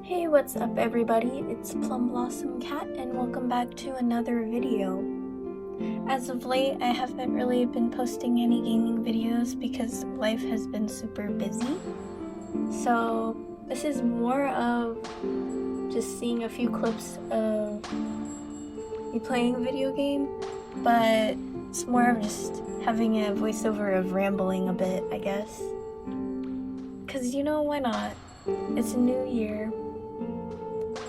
Hey, what's up everybody? It's Plum Blossom Cat and welcome back to another video. As of late, I haven't really been posting any gaming videos because life has been super busy. So this is more of just seeing a few clips of me playing a video game, but it's more of just having a voiceover of rambling a bit, I guess. Cause you know, why not? It's a new year.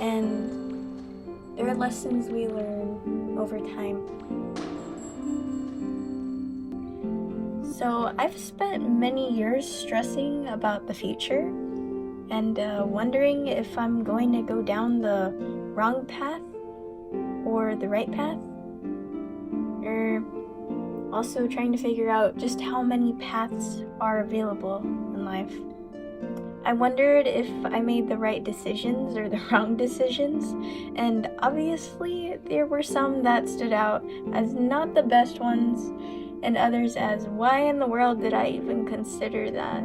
And there are lessons we learn over time. So I've spent many years stressing about the future and wondering if I'm going to go down the wrong path or the right path, or also trying to figure out just how many paths are available in life. I wondered if I made the right decisions or the wrong decisions, and obviously there were some that stood out as not the best ones, and others as why in the world did I even consider that?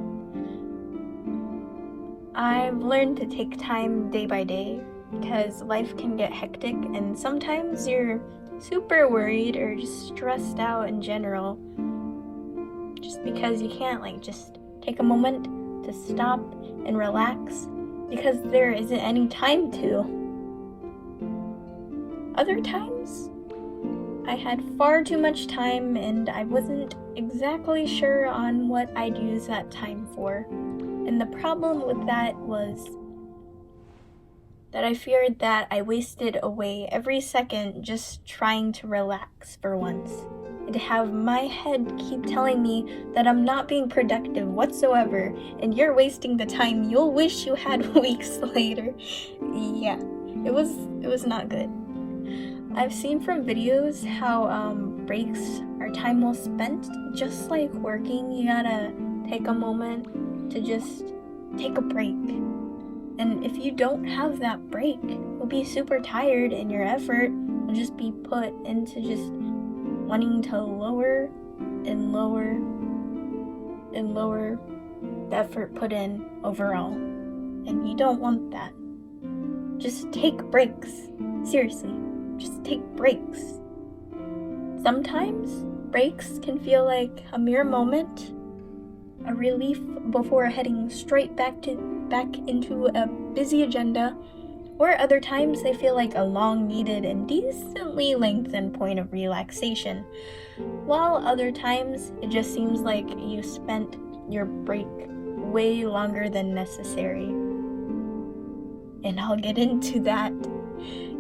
I've learned to take time day by day because life can get hectic and sometimes you're super worried or just stressed out in general just because you can't just take a moment to stop and relax because there isn't any time to. Other times, I had far too much time and I wasn't exactly sure on what I'd use that time for. And the problem with that was that I feared that I wasted away every second just trying to relax for once. And to have my head keep telling me that I'm not being productive whatsoever and you're wasting the time you'll wish you had weeks later. Yeah, it was not good. I've seen from videos how breaks are time well spent. Just like working, you gotta take a moment to just take a break. And if you don't have that break, you'll be super tired and your effort will just be put into just wanting to lower and lower and lower the effort put in overall. And you don't want that. Just take breaks. Seriously, just take breaks. Sometimes breaks can feel like a mere moment, a relief before heading straight back into a busy agenda, or other times they feel like a long needed and decently lengthened point of relaxation, while other times it just seems like you spent your break way longer than necessary. And I'll get into that.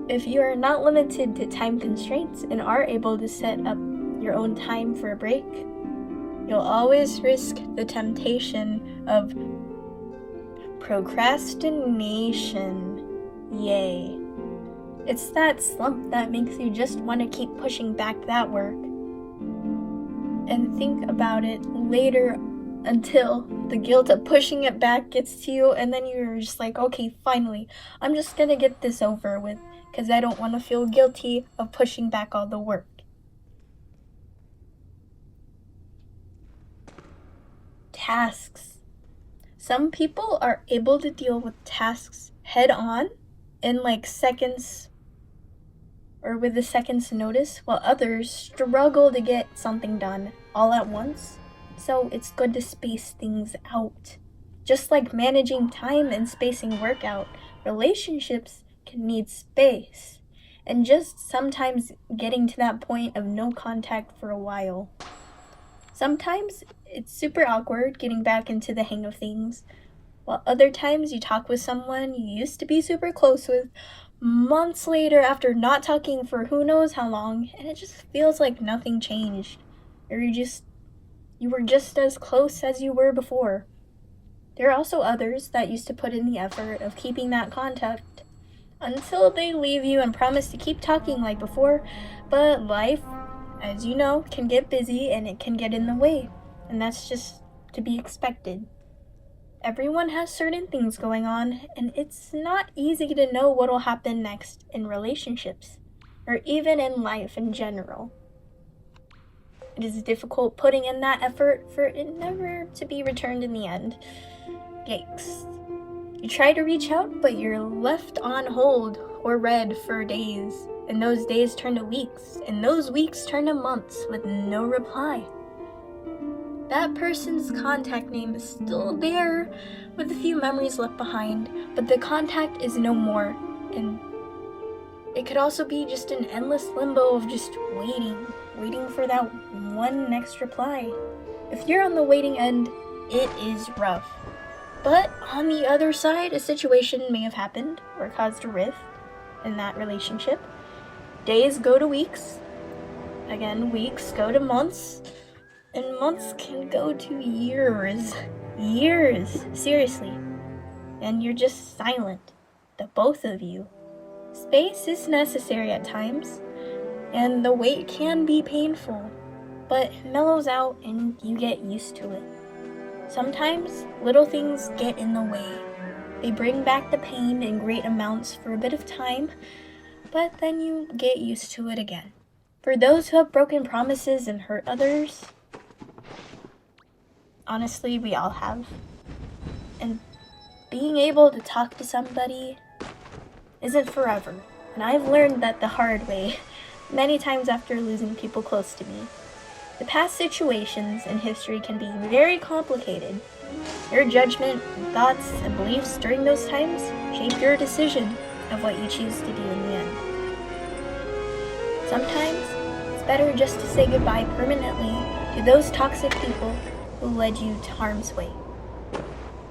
If you are not limited to time constraints and are able to set up your own time for a break, you'll always risk the temptation of procrastination. Yay. It's that slump that makes you just want to keep pushing back that work and think about it later until the guilt of pushing it back gets to you, and then you're just like, okay, finally, I'm just gonna get this over with because I don't want to feel guilty of pushing back all the work. Tasks. Some people are able to deal with tasks head on in seconds or with a second's notice, while others struggle to get something done all at once. So it's good to space things out. Just like managing time and spacing work out, relationships can need space, and just sometimes getting to that point of no contact for a while. Sometimes it's super awkward getting back into the hang of things, while other times you talk with someone you used to be super close with months later after not talking for who knows how long, and it just feels like nothing changed, or you were just as close as you were before. There are also others that used to put in the effort of keeping that contact until they leave you and promise to keep talking like before, but life, as you know, can get busy and it can get in the way, and that's just to be expected. Everyone has certain things going on, and it's not easy to know what will happen next in relationships, or even in life in general. It is difficult putting in that effort for it never to be returned in the end. Yikes. You try to reach out, but you're left on hold or read for days, and those days turn to weeks, and those weeks turn to months with no reply. That person's contact name is still there with a few memories left behind, but the contact is no more, and it could also be just an endless limbo of just waiting for that one next reply. If you're on the waiting end, it is rough. But on the other side, a situation may have happened or caused a rift in that relationship. Days go to weeks. Again, weeks go to months. And months can go to years. Years, seriously. And you're just silent, the both of you. Space is necessary at times, and the wait can be painful, but it mellows out and you get used to it. Sometimes little things get in the way. They bring back the pain in great amounts for a bit of time, but then you get used to it again. For those who have broken promises and hurt others, honestly, we all have. And being able to talk to somebody isn't forever. And I've learned that the hard way, many times after losing people close to me. The past situations in history can be very complicated. Your judgment, thoughts, and beliefs during those times shape your decision of what you choose to do in the end. Sometimes, it's better just to say goodbye permanently to those toxic people who led you to harm's way.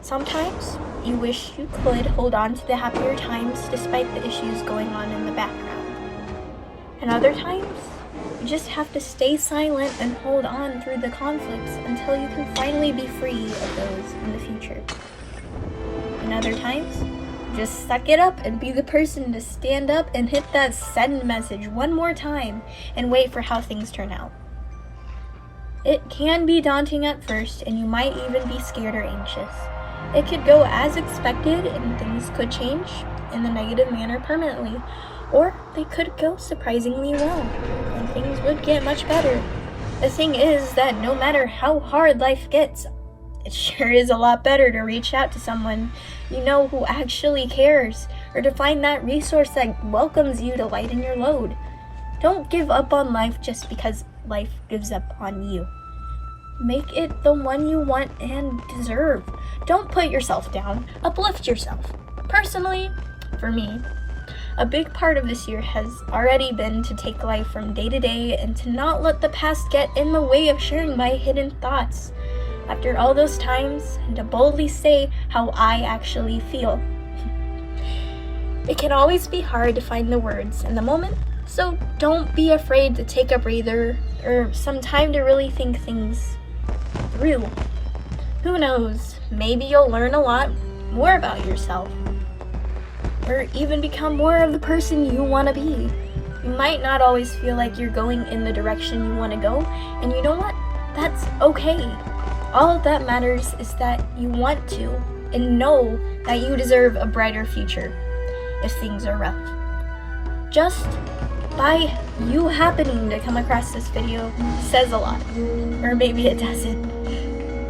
Sometimes, you wish you could hold on to the happier times despite the issues going on in the background. And other times, you just have to stay silent and hold on through the conflicts until you can finally be free of those in the future. And other times, just suck it up and be the person to stand up and hit that send message one more time and wait for how things turn out. It can be daunting at first, and you might even be scared or anxious. It could go as expected and things could change in the negative manner permanently, or they could go surprisingly well and things would get much better. The thing is that no matter how hard life gets, it sure is a lot better to reach out to someone you know who actually cares, or to find that resource that welcomes you to lighten your load. Don't give up on life just because life gives up on you. Make it the one you want and deserve. Don't put yourself down. Uplift yourself. Personally, for me, a big part of this year has already been to take life from day to day and to not let the past get in the way of sharing my hidden thoughts. After all those times, and to boldly say how I actually feel. It can always be hard to find the words in the moment, so don't be afraid to take a breather or some time to really think things through. Who knows, maybe you'll learn a lot more about yourself, or even become more of the person you want to be. You might not always feel like you're going in the direction you want to go, and you know what? That's okay. All that matters is that you want to, and know that you deserve a brighter future if things are rough. Just by you happening to come across this video says a lot, or maybe it doesn't.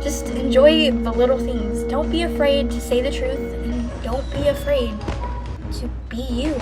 Just enjoy the little things. Don't be afraid to say the truth, and don't be afraid to be you.